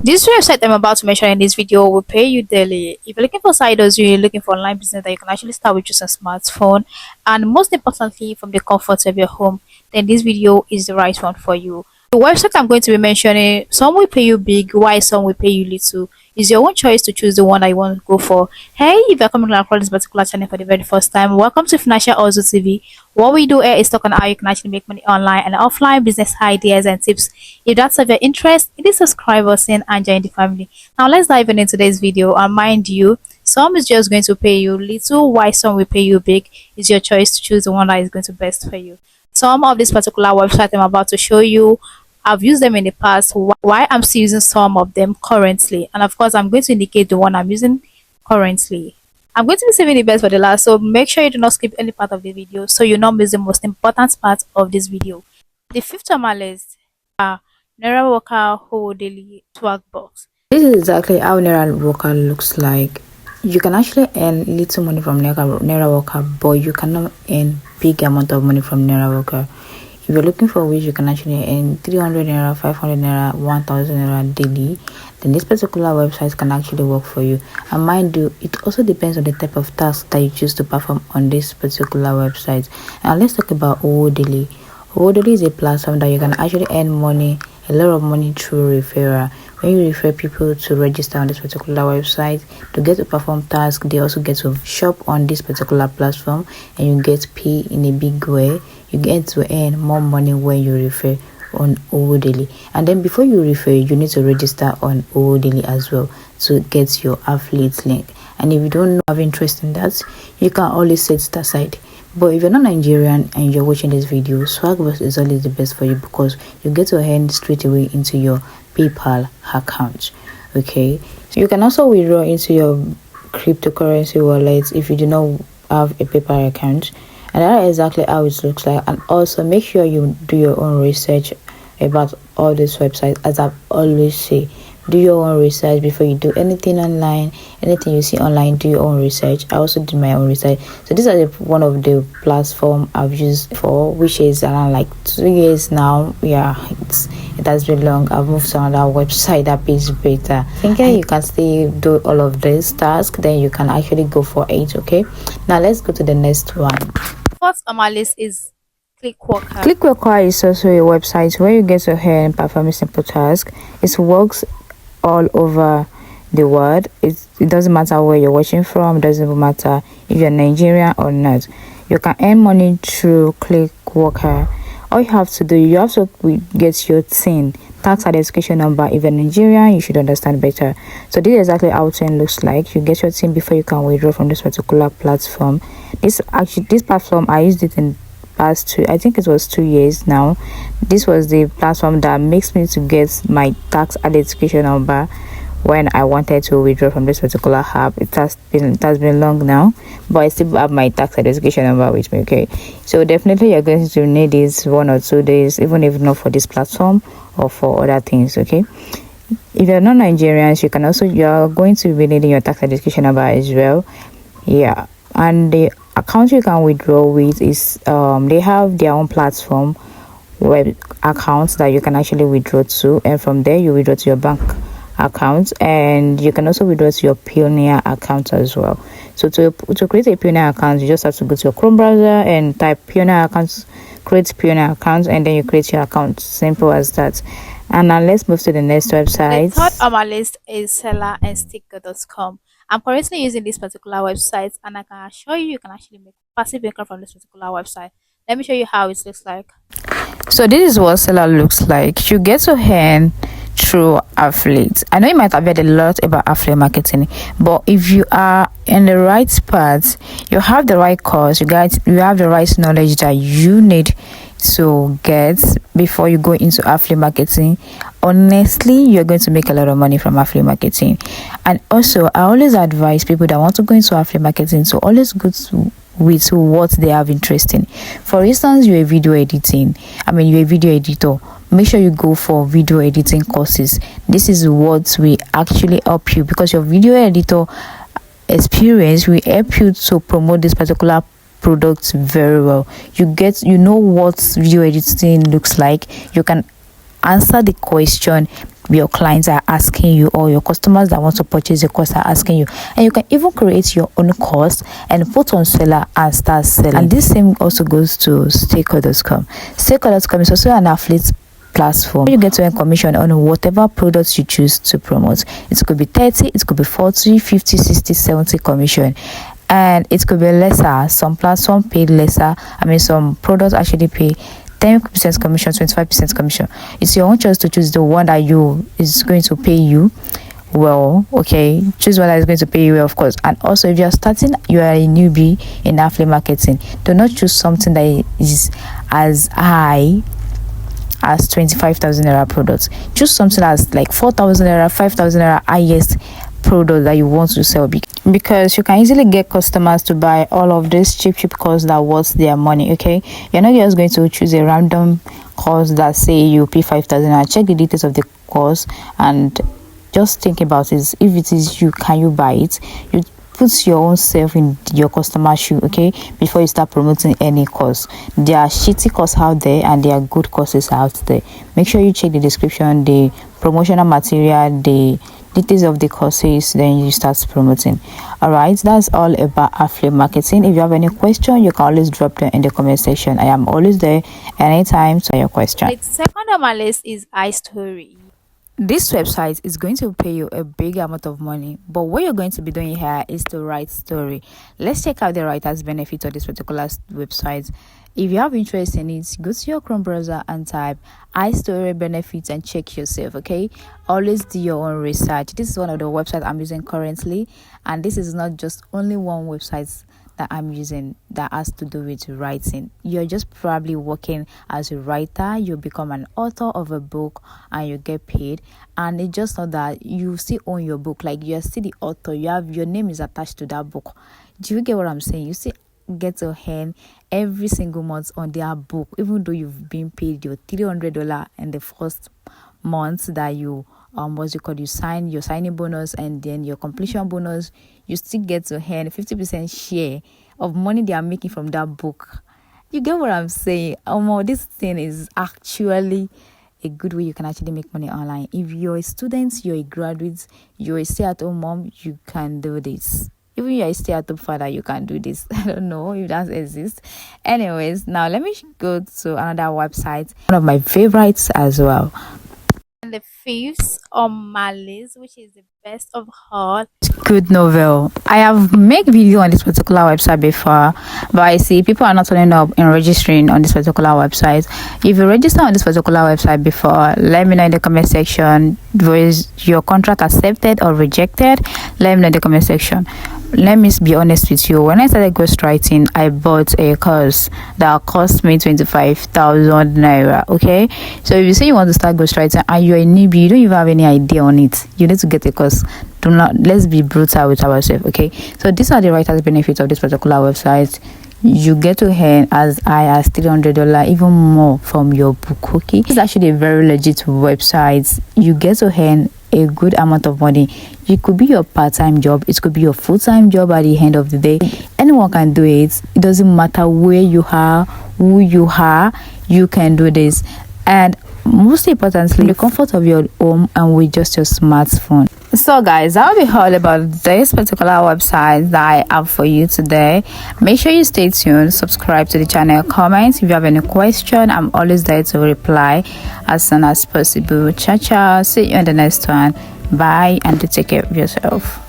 This website I'm about to mention in this video will pay you daily. If you're looking for side hustles, you're looking for online business that you can actually start with just a smartphone, and most importantly from the comfort of your home, then this video is the right one for you. The website I'm going to be mentioning, some will pay you big, while some will pay you little. It's your own choice to choose the one that you want to go for. Hey, if you're coming across this particular channel for the very first time, welcome to Financial Hustle TV. What we do here is talk on how you can actually make money online and offline, business ideas and tips. If that's of your interest, hit the subscribe button and join the family. Now let's dive into today's video. And mind you, some is just going to pay you little, while some will pay you big. It's your choice to choose the one that is going to best for you. Some of this particular website I'm about to show you, I've used them in the past, why I'm still using some of them currently, and of course I'm going to indicate the one I'm using currently. I'm going to be saving the best for the last, so make sure you do not skip any part of the video so you not miss the most important part of this video. The fifth on my list are NRA Walker OwoDaily swag box. This is exactly how NRA Walker looks like. You can actually earn little money from NRA Walker, but you cannot earn big amount of money from NRA Walker. If you're looking for which you can actually earn 300 naira, 500 naira, 1000 naira daily, then this particular website can actually work for you. And mind you, it also depends on the type of task that you choose to perform on this particular website. And let's talk about OwoDaily. OwoDaily is a platform that you can actually earn money, a lot of money through referral. When you refer people to register on this particular website to get to perform tasks, they also get to shop on this particular platform, and you get paid in a big way. You get to earn more money when you refer on OwoDaily. And then before you refer, you need to register on OwoDaily as well to get your affiliate link. And if you don't have interest in that, you can always set it aside. But if you're not Nigerian and you're watching this video, Swagbox is always the best for you because you get to earn straight away into your PayPal account. Okay, so you can also withdraw into your cryptocurrency wallet if you do not have a PayPal account. And that is exactly how it looks like. And also make sure you do your own research about all these websites. As I've always say, do your own research before you do anything online. Anything you see online, do your own research. I also did my own research. So these are one of the platform I've used for, which is around like 2 years now. Yeah, it has been long. I've moved to another website that pays better. I think you can still do all of this task, then you can actually go for it. Okay, now let's go to the next one. First on my list is Clickworker. Clickworker is also a website where you get to earn and perform a simple task. It works all over the world. It doesn't matter where you're watching from. It doesn't matter if you're Nigerian or not. You can earn money through Clickworker. All you have to do, you have to get your TIN, tax identification number. If you're Nigerian, you should understand better. So this is exactly how TIN looks like. You get your TIN before you can withdraw from this particular this platform, I used it in past I think it was 2 years now. This was the platform that makes me to get my tax identification number when I wanted to withdraw from this particular app. It has been long now, but I still have my tax identification number with me. Okay, so definitely you're going to need this 1 or 2 days, even if not for this platform or for other things. Okay, if you're not Nigerians, you're going to be needing your tax identification number as well. Yeah, and the account you can withdraw with is they have their own platform web accounts that you can actually withdraw to, and from there you withdraw to your bank account, and you can also withdraw to your Pioneer account as well. So to create a Pioneer account, you just have to go to your Chrome browser and type Pioneer accounts, create Pioneer account, and then you create your account. Simple as that. And now let's move to the next website. The third on my list is seller and Stakecut.com. I'm currently using this particular website, and I can assure you can actually make passive income from this particular website. Let me show you how it looks like. So this is what seller looks like. You get to earn through affiliates. I know you might have heard a lot about affiliate marketing, but if you are in the right path, you have the right course, you have the right knowledge that you need to get before you go into affiliate marketing, honestly you're going to make a lot of money from affiliate marketing. And also I always advise people that want to go into affiliate marketing to always go with what they have interest in. For instance, you're a video editor, make sure you go for video editing courses. This is what will actually help you, because your video editor experience will help you to promote this particular product very well. You know what video editing looks like. You can answer the question your clients are asking you, or your customers that want to purchase your course are asking you. And you can even create your own course and put on seller and start selling. And this same also goes to Stakecut.com. Stakecut.com is also an affiliate platform. You get to earn commission on whatever products you choose to promote. It could be 30, it could be 40, 50, 60, 70 commission. And it could be lesser. Some platforms pay lesser. Some products actually pay 10% commission, 25% commission. It's your own choice to choose the one that is going to pay you well. Okay, choose one that is going to pay you well, of course. And also, if you are starting, you are a newbie in affiliate marketing, do not choose something that is as high as 25,000 naira products. Choose something that's like 4,000 naira, 5,000 naira highest product that you want to sell, because you can easily get customers to buy all of this cheap course that worth their money. Okay, you're not just going to choose a random course that say you pay 5,000 and check the details of the course and just think about it. If it is you, can you buy it? You put your own self in your customer's shoe, okay, before you start promoting any course. There are shitty courses out there and there are good courses out there. Make sure you check the description, the promotional material, the details of the courses, then you start promoting. All right, that's all about affiliate marketing. If you have any question, you can always drop them in the comment section. I am always there anytime to your question. The second on my list is iStory. This website is going to pay you a big amount of money, but what you're going to be doing here is to write story. Let's check out the writer's benefit of this particular website. If you have interest in it, go to your Chrome browser and type iStory benefits and check yourself. Okay, always do your own research. This is one of the websites I'm using currently, and this is not just only one website that I'm using that has to do with writing. You're just probably working as a writer, you become an author of a book and you get paid. And it's just not that you still own your book, like you're still the author, your name is attached to that book. Do you get what I'm saying? You still get to earn every single month on their book, even though you've been paid your $300 in the first month that you you sign your signing bonus and then your completion bonus. You still get to earn 50% share of money they are making from that book. You get what I'm saying? This thing is actually a good way you can actually make money online. If you're a student, you're a graduate, you're a stay-at-home mom, you can do this. Even you're a stay-at-home father, you can do this. I don't know if that exists. Anyways, now let me go to another website, one of my favorites as well. And the fifth on my list, which is the best of all, GoodNovel. I have made video on this particular website before, but I see people are not turning up and registering on this particular website. If you register on this particular website before, let me know in the comment section. Was your contract accepted or rejected? Let me know in the comment section. Let me be honest with you. When I started ghostwriting, I bought a course that cost me 25,000 naira. Okay, so if you say you want to start ghostwriting and you're a newbie, you don't even have any idea on it, you need to get a course. Let's be brutal with ourselves. Okay, so these are the writer's benefits of this particular website. You get to earn as high as $300, even more from your book. Okay, it's actually a very legit website. You get to earn a good amount of money. It could be your part-time job, it could be your full-time job. At the end of the day, anyone can do it. It doesn't matter where you are, who you are, you can do this. And most importantly, the comfort of your home and with just your smartphone. So guys, that will be all about this particular website that I have for you today. Make sure you stay tuned, subscribe to the channel, comment if you have any question. I'm always there to reply as soon as possible. Ciao ciao, see you in the next one. Bye, and take care of yourself.